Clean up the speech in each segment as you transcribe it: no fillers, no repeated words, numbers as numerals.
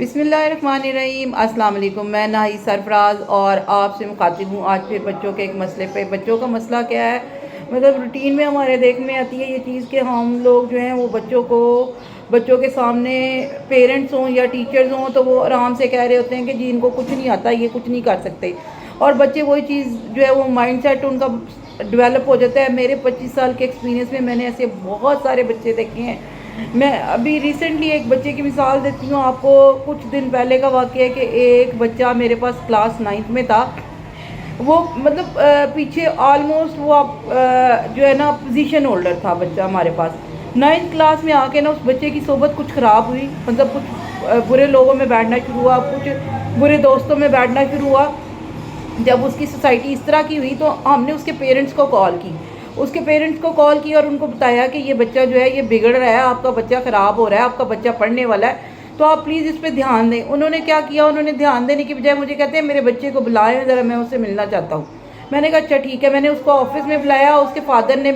बिस्मिल्लाहिर्रहमानिर्रहीम। अस्सलाम वालेकुम। मैं नाही सरफराज और आपसे मुखातिब हूँ आज फिर बच्चों के एक मसले पे। बच्चों का मसला क्या है, मतलब रूटीन में हमारे देखने आती है ये चीज़ कि हम लोग जो हैं वो बच्चों के सामने पेरेंट्स हों या टीचर्स हों तो वो आराम से कह रहे होते हैं कि जी इनको कुछ नहीं आता, ये कुछ नहीं कर सकते, और बच्चे वही चीज़ जो है वो माइंड सेट उनका डेवलप हो जाता है। मेरे 25 साल के एक्सपीरियंस में मैंने ऐसे बहुत सारे बच्चे देखे हैं। मैं अभी रिसेंटली एक बच्चे की मिसाल देती हूँ आपको। कुछ दिन पहले का वाक़या है कि एक बच्चा मेरे पास क्लास 9th में था। वो मतलब पीछे ऑलमोस्ट वो जो है ना पोजीशन होल्डर था बच्चा हमारे पास। 9th क्लास में आके ना उस बच्चे की सोबत कुछ ख़राब हुई, मतलब कुछ बुरे लोगों में बैठना शुरू हुआ, कुछ बुरे दोस्तों में बैठना शुरू हुआ। जब उसकी सोसाइटी इस तरह की हुई तो हमने उसके पेरेंट्स को कॉल की और उनको बताया कि ये बच्चा जो है ये बिगड़ रहा है, आपका बच्चा ख़राब हो रहा है, आपका बच्चा पढ़ने वाला है, तो आप प्लीज़ इस पर ध्यान दें। उन्होंने क्या किया, उन्होंने ध्यान देने की बजाय मुझे कहते हैं मेरे बच्चे को बुलाएं ज़रा, मैं उससे मिलना चाहता हूँ। मैंने कहा अच्छा ठीक है। मैंने उसको ऑफिस में बुलाया। उसके फादर ने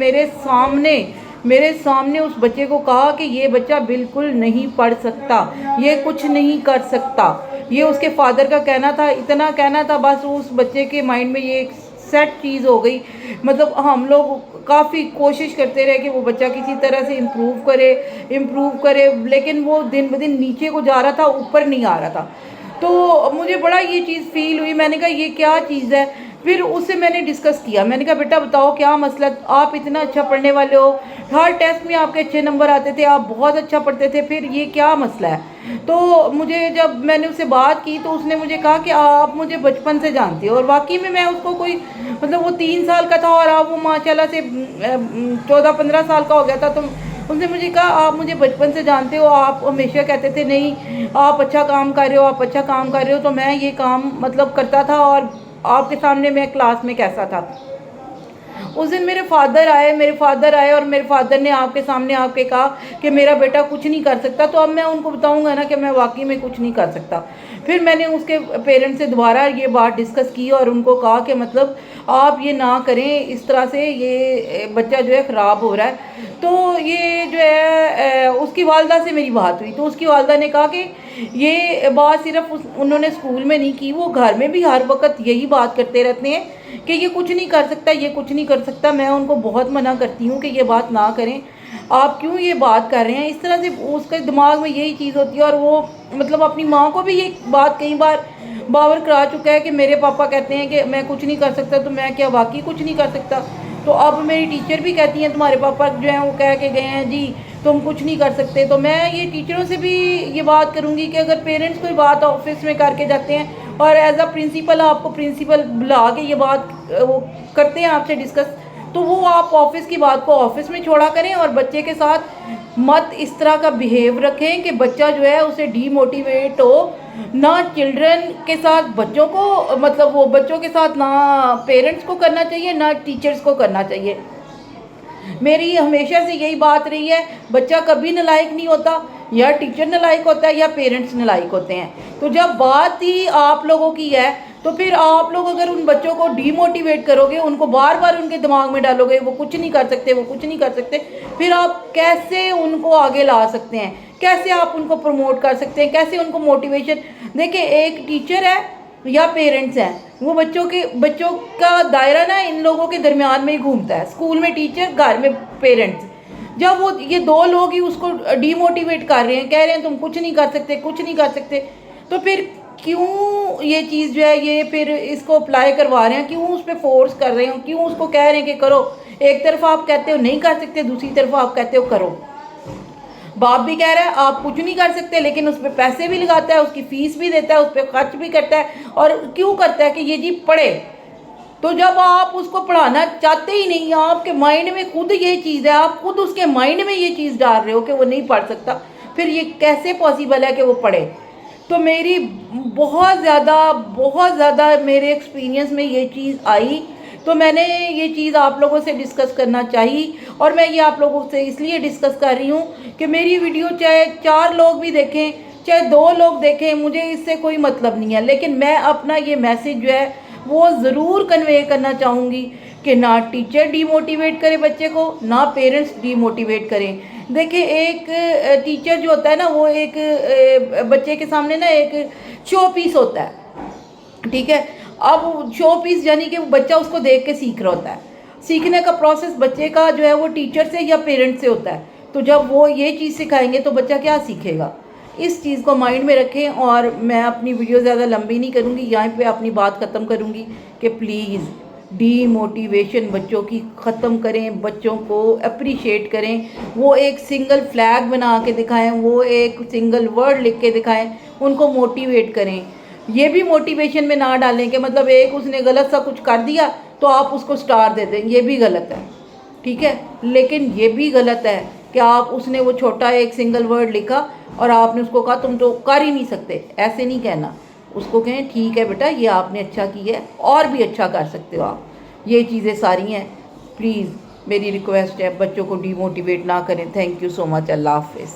मेरे सामने उस बच्चे को कहा कि ये बच्चा बिल्कुल नहीं पढ़ सकता, ये कुछ नहीं कर सकता। ये उसके फादर का कहना था, इतना कहना था, बस उस बच्चे के माइंड में ये एक सेट चीज़ हो गई। मतलब हम लोग काफ़ी कोशिश करते रहे कि वो बच्चा किसी तरह से इम्प्रूव करे, लेकिन वो दिन ब दिन नीचे को जा रहा था, ऊपर नहीं आ रहा था। तो मुझे बड़ा ये चीज़ फील हुई। मैंने कहा ये क्या चीज़ है। फिर उससे मैंने डिस्कस किया। मैंने कहा बेटा बताओ क्या मसला, आप इतना अच्छा पढ़ने वाले हो, हर टेस्ट में आपके अच्छे नंबर आते थे, आप बहुत अच्छा पढ़ते थे, फिर ये क्या मसला है। तो मुझे जब मैंने उससे बात की तो उसने मुझे कहा कि आप मुझे बचपन से जानते हो। और वाकई में मैं उसको कोई मतलब वो 3 साल का था और अब वो माशाल्लाह से 14-15 साल का हो गया था। तो उसने मुझे कहा आप मुझे बचपन से जानते हो, आप हमेशा कहते थे नहीं आप अच्छा काम कर रहे हो, आप अच्छा काम कर रहे हो। तो मैं ये काम मतलब करता था और आपके सामने मैं क्लास में कैसा था। उस दिन मेरे फादर आए और मेरे फादर ने आपके सामने आके कहा कि मेरा बेटा कुछ नहीं कर सकता। तो अब मैं उनको बताऊंगा ना कि मैं वाकई में कुछ नहीं कर सकता। फिर मैंने उसके पेरेंट्स से दोबारा ये बात डिस्कस की और उनको कहा कि मतलब आप ये ना करें, इस तरह से ये बच्चा जो है ख़राब हो रहा है। तो ये जो है उसकी वालदा से मेरी बात हुई तो उसकी वालदा ने कहा कि ये बात सिर्फ उन्होंने स्कूल में नहीं की, वो घर में भी हर वक्त यही बात करते रहते हैं कि ये कुछ नहीं कर सकता, ये कुछ नहीं कर सकता। मैं उनको बहुत मना करती हूँ कि ये बात ना करें, आप क्यों ये बात कर रहे हैं इस तरह से। उसके दिमाग में यही चीज़ होती है और वो मतलब अपनी माँ को भी ये बात कई बार बावर करा चुका है कि मेरे पापा कहते हैं कि मैं कुछ नहीं कर सकता, तो मैं क्या वाकई कुछ नहीं कर सकता। तो अब मेरी टीचर भी कहती हैं तुम्हारे पापा जो हैं वो कह के गए हैं जी तुम कुछ नहीं कर सकते। तो मैं ये टीचरों से भी ये बात करूँगी कि अगर पेरेंट्स कोई बात ऑफिस में करके जाते हैं और एज अ प्रिंसिपल आपको प्रिंसिपल बुला के ये बात वो करते हैं आपसे डिस्कस, तो वो आप ऑफिस की बात को ऑफिस में छोड़ा करें और बच्चे के साथ मत इस तरह का बिहेव रखें कि बच्चा जो है उसे डीमोटिवेट हो। ना चिल्ड्रन के साथ बच्चों को मतलब वो बच्चों के साथ ना पेरेंट्स को करना चाहिए ना टीचर्स को करना चाहिए। मेरी हमेशा से यही बात रही है, बच्चा कभी नालायक नहीं होता, या टीचर नालायक होता है या पेरेंट्स नालायक होते हैं। तो जब बात ही आप लोगों की है तो फिर आप लोग अगर उन बच्चों को डीमोटिवेट करोगे, उनको बार बार उनके दिमाग में डालोगे वो कुछ नहीं कर सकते, वो कुछ नहीं कर सकते, फिर आप कैसे उनको आगे ला सकते हैं, कैसे आप उनको प्रमोट कर सकते हैं, कैसे उनको मोटिवेशन। देखिए एक टीचर है या पेरेंट्स हैं, वो बच्चों का दायरा ना इन लोगों के दरमियान में ही घूमता है। स्कूल में टीचर, घर में पेरेंट्स। जब वो ये दो लोग ही उसको डीमोटिवेट कर रहे हैं, कह रहे हैं तुम कुछ नहीं कर सकते, कुछ नहीं कर सकते, तो फिर क्यों ये चीज़ जो है ये फिर इसको अप्लाई करवा रहे हैं, क्यों उस पर फोर्स कर रहे हो, क्यों उसको कह रहे हैं कि करो। एक तरफ आप कहते हो नहीं कर सकते, दूसरी तरफ आप कहते हो करो। बाप भी कह रहा है आप कुछ नहीं कर सकते, लेकिन उस पर पैसे भी लगाता है, उसकी फीस भी देता है, उस पर खर्च भी करता है, और क्यों करता है कि ये जी पढ़े। तो जब आप उसको पढ़ाना चाहते ही नहीं, आपके माइंड में खुद ये चीज़ है, आप खुद उसके माइंड में ये चीज़ डाल रहे हो कि वो नहीं पढ़ सकता, फिर ये कैसे पॉसिबल है कि वो पढ़े। तो मेरी बहुत ज़्यादा मेरे एक्सपीरियंस में ये चीज़ आई, तो मैंने ये चीज़ आप लोगों से डिस्कस करना चाहिए। और मैं ये आप लोगों से इसलिए डिस्कस कर रही हूँ कि मेरी वीडियो चाहे 4 लोग भी देखें, चाहे 2 लोग देखें, मुझे इससे कोई मतलब नहीं है, लेकिन मैं अपना ये मैसेज जो है वो ज़रूर कन्वे करना चाहूँगी कि ना टीचर डीमोटिवेट करे बच्चे को, ना पेरेंट्स डीमोटिवेट करें। देखिए एक टीचर जो होता है ना वो एक बच्चे के सामने ना एक शो पीस होता है, ठीक है। अब शो पीस यानी कि वो बच्चा उसको देख के सीख रहा होता है। सीखने का प्रोसेस बच्चे का जो है वो टीचर से या पेरेंट से होता है। तो जब वो ये चीज़ सिखाएंगे तो बच्चा क्या सीखेगा, इस चीज़ को माइंड में रखें। और मैं अपनी वीडियो ज़्यादा लंबी नहीं करूँगी, यहाँ पे अपनी बात ख़त्म करूँगी कि प्लीज़ डीमोटिवेशन बच्चों की ख़त्म करें, बच्चों को अप्रिशिएट करें। वो एक सिंगल फ्लैग बना के दिखाएं, वो एक सिंगल वर्ड लिख के दिखाएं, उनको मोटिवेट करें। ये भी मोटिवेशन में ना डालें कि मतलब एक उसने गलत सा कुछ कर दिया तो आप उसको स्टार दे दें, ये भी गलत है, ठीक है। लेकिन ये भी गलत है कि आप उसने वो छोटा एक सिंगल वर्ड लिखा और आपने उसको कहा तुम तो कर ही नहीं सकते, ऐसे नहीं कहना। उसको कहें ठीक है बेटा ये आपने अच्छा किया है और भी अच्छा कर सकते हो आप। ये चीज़ें सारी हैं। प्लीज़ मेरी रिक्वेस्ट है बच्चों को डीमोटिवेट ना करें। Thank you so much. Allah हाफिज़।